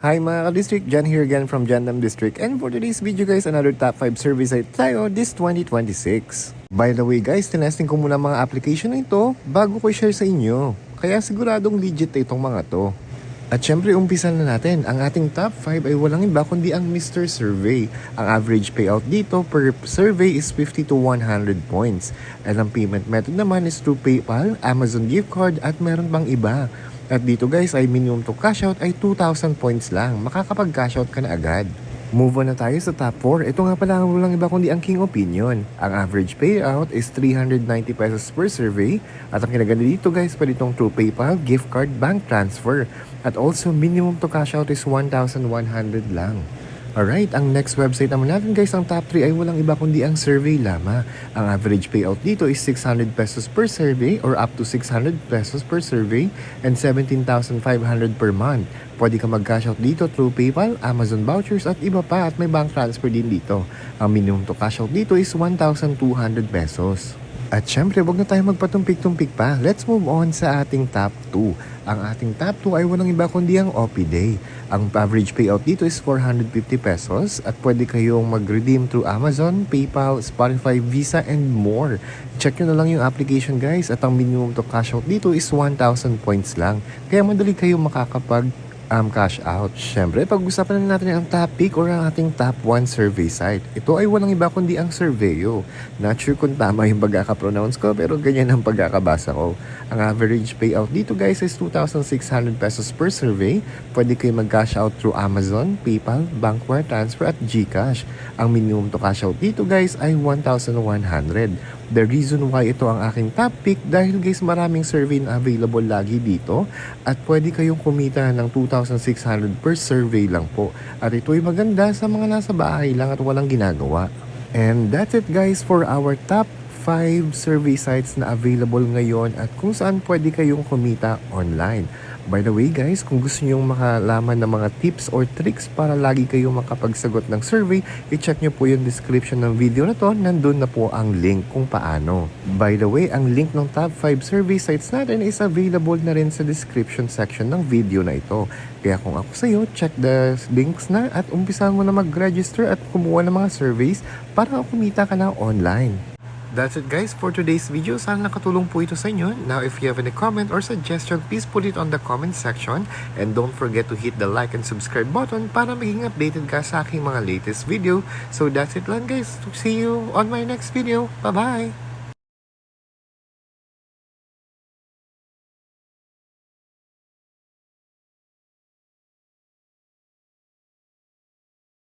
Hi mga ka-district, Jan here again from Jandam District, and for today's video guys, another top 5 survey site tayo this 2026. By the way guys, tinesting ko muna mga application na ito bago ko i-share sa inyo, kaya siguradong legit itong mga to. At syempre umpisan na natin, ang ating top 5 ay walang iba kundi ang Mr. Survey. Ang average payout dito per survey is 50 to 100 points. And ang payment method naman is through PayPal, Amazon gift card at meron pang iba. At dito guys ay minimum to cash out ay 2,000 points lang. Makakapag cash out ka na agad. Move on na tayo sa top 4. Ito nga pala ang walang iba kundi ang King Opinion. Ang average payout is 390 pesos per survey. At ang kinaganda dito guys, pwede itong through PayPal, gift card, bank transfer. At also minimum to cash out is 1,100 lang. Alright, ang next website naman natin guys, ang top 3 ay walang iba kundi ang Survey Llama. Ang average payout dito is 600 pesos per survey or up to 600 pesos per survey and 17,500 per month. Pwede ka mag-cash out dito through PayPal, Amazon vouchers at iba pa at may bank transfer din dito. Ang minimum to cash out dito is 1,200 pesos. At syempre, wag na tayo magpatumpik-tumpik pa. Let's move on sa ating top 2. Ang ating top 2 ay walang iba kundi ang OP-Day. Ang average payout dito is 450 pesos at pwede kayong mag-redeem through Amazon, PayPal, Spotify, Visa, and more. Check nyo na lang yung application guys at ang minimum to cash out dito is 1,000 points lang. Kaya madali kayong makakapag cash out. Syempre, pag-usapan na natin ang top pick or ang ating top 1 survey site. Ito ay walang iba kundi ang Surveyo. Not sure kung tama yung pagkaka-pronounce ko pero ganyan ang pagkakabasa ko. Ang average payout dito guys is 2,600 pesos per survey. Pwede kayo mag-cash out through Amazon, PayPal, Bankwire Transfer at GCash. Ang minimum to cash out dito guys ay 1,100. The reason why ito ang aking top pick dahil guys maraming survey na available lagi dito at pwede kayong kumita ng 2,600 per survey lang po. At ito ay maganda sa mga nasa bahay lang at walang ginagawa. And that's it guys for our top 5 survey sites na available ngayon at kung saan pwede kayong kumita online. By the way guys, kung gusto nyo makalaman ng mga tips or tricks para lagi kayong makapagsagot ng survey, i-check nyo po yung description ng video na to, nandun na po ang link kung paano. By the way, ang link ng top 5 survey sites natin is available na rin sa description section ng video na ito. Kaya kung ako sa'yo, check the links na at umpisahan mo na mag-register at kumuha ng mga surveys para kumita ka na online. That's it guys for today's video. Sana nakatulong po ito sa inyo. Now if you have any comment or suggestion, please put it on the comment section. And don't forget to hit the like and subscribe button para maging updated ka sa aking mga latest video. So that's it lang guys. See you on my next video. Bye bye!